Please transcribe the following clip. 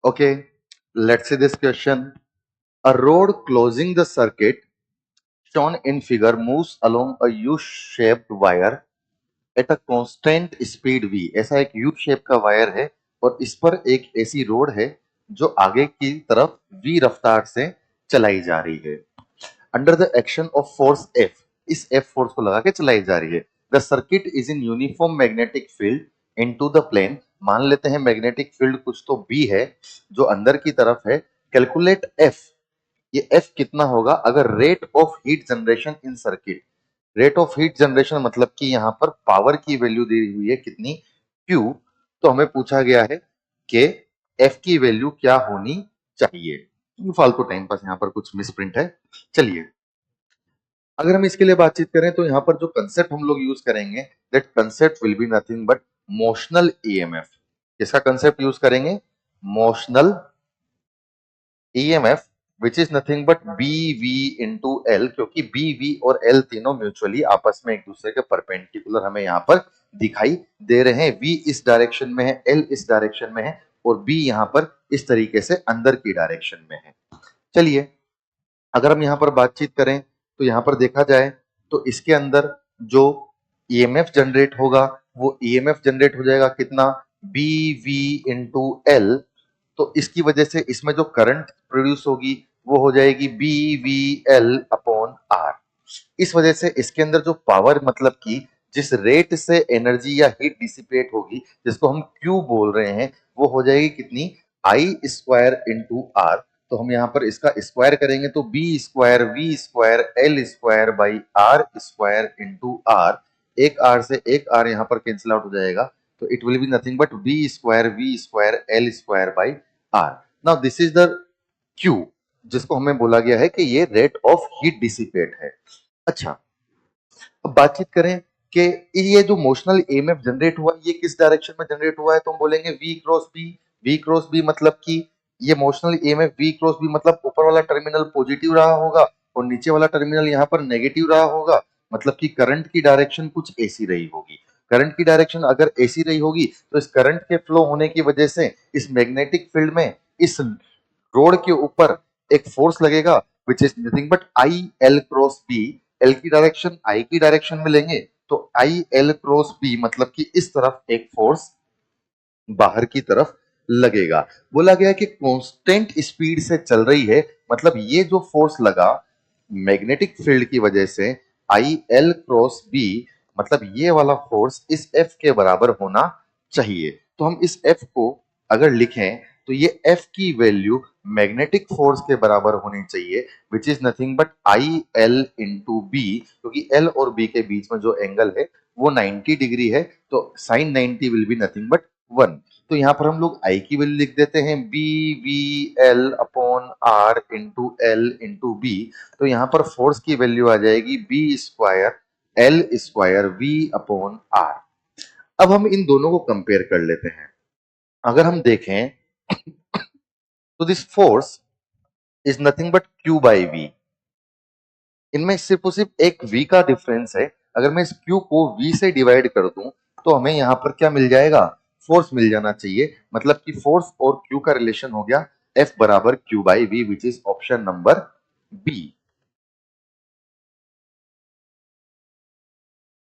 Okay, let's see this question. A road closing the circuit shown in figure moves along a U-shaped wire at a constant speed v. ऐसा एक U shape का wire है और इस पर एक ऐसी रोड है जो आगे की तरफ v रफ्तार से चलाई जा रही है। Under the action of force F, इस F फोर्स को लगा के चलाई जा रही है। The circuit is in uniform magnetic field into the plane. मान लेते हैं मैग्नेटिक फील्ड कुछ तो B है जो अंदर की तरफ है। कैलकुलेट F, ये F कितना होगा अगर rate of heat generation in circuit. Rate of heat generation मतलब कि यहाँ पर पावर की वैल्यू दी हुई है कितनी, Q। तो हमें पूछा गया है कि F की वैल्यू क्या होनी चाहिए। फालतू टाइम पास यहाँ पर कुछ मिसप्रिंट है। चलिए, अगर हम इसके लिए बातचीत करें तो यहाँ पर जो कंसेप्ट हम लोग यूज करेंगे, that concept will be nothing but motional EMF. किसका कंसेप्ट यूज करेंगे? Motional EMF, which is nothing but B V into L, क्योंकि बी वी और एल तीनों म्यूचुअली आपस में एक दूसरे के परपेंडिकुलर हमें यहाँ पर दिखाई दे रहे हैं। वी इस डायरेक्शन में है, एल इस डायरेक्शन में है और बी यहाँ पर इस तरीके से अंदर की डायरेक्शन में है। चलिए, अगर हम यहाँ पर बातचीत करें तो यहाँ पर देखा जाए तो इसके अंदर जो ईएमएफ जनरेट होगा वो ईएमएफ जनरेट हो जाएगा कितना, बी वी इंटू एल। तो इसकी वजह से इसमें जो करंट प्रोड्यूस होगी वो हो जाएगी B V L upon R. इस वजह से इसके अंदर जो पावर मतलब कि जिस रेट से एनर्जी या हीट डिसिपेट होगी, जिसको हम क्यू बोल रहे हैं, वो हो जाएगी कितनी, आई स्क्वायर इंटू आर। तो हम यहाँ पर इसका स्क्वायर करेंगे तो B square V square L square by R square into R. एक आर से एक आर यहाँ पर कैंसिल आउट हो जाएगा, तो it will be nothing but B square V square L square by R. Now this is the Q, जिसको हमें बोला गया है कि ये रेट ऑफ हीट डिसिपेट है। अच्छा, अब बातचीत करें कि ये जो मोशनल ईएमएफ जनरेट हुआ ये किस डायरेक्शन में जनरेट हुआ है, तो हम बोलेंगे v cross b। v cross b मतलब कि ये motional EMF v cross b मतलब ऊपर वाला टर्मिनल पॉजिटिव रहा होगा और नीचे वाला टर्मिनल यहाँ पर नेगेटिव रहा होगा। मतलब कि करंट की डायरेक्शन कुछ ऐसी रही होगी। करंट की डायरेक्शन अगर ऐसी रही होगी तो इस करंट के फ्लो होने की वजह से इस मैग्नेटिक फील्ड में इस रोड के ऊपर एक फोर्स लगेगा which is nothing but I L cross B. L की डायरेक्शन आई की डायरेक्शन में लेंगे तो आई एल क्रॉस बी मतलब कि इस तरफ एक फोर्स बाहर की तरफ लगेगा। बोला गया कि कांस्टेंट स्पीड से चल रही है, मतलब ये जो फोर्स लगा मैग्नेटिक फील्ड की वजह से आई एल क्रॉस बी, मतलब ये वाला फोर्स इस एफ के बराबर होना चाहिए। तो हम इस एफ को अगर लिखें तो ये एफ की वैल्यू मैग्नेटिक फोर्स के बराबर होनी चाहिए which is nothing but I L into B, क्योंकि एल और बी के बीच में जो एंगल है वो 90 डिग्री है, तो sine 90 will be nothing but 1। तो यहाँ पर हम लोग आई की वैल्यू लिख देते हैं B V L upon R into L into B. तो यहाँ पर फोर्स की वैल्यू आ जाएगी B square L square V upon R. अब हम इन दोनों को कंपेयर कर लेते हैं। अगर हम देखें तो this force is nothing but Q by V. इनमें सिर्फ और सिर्फ एक v का डिफरेंस है। अगर मैं इस q को v से डिवाइड कर दूं तो हमें यहाँ पर क्या मिल जाएगा, फोर्स मिल जाना चाहिए। मतलब कि फोर्स और q का रिलेशन हो गया F बराबर q by V which is option number B.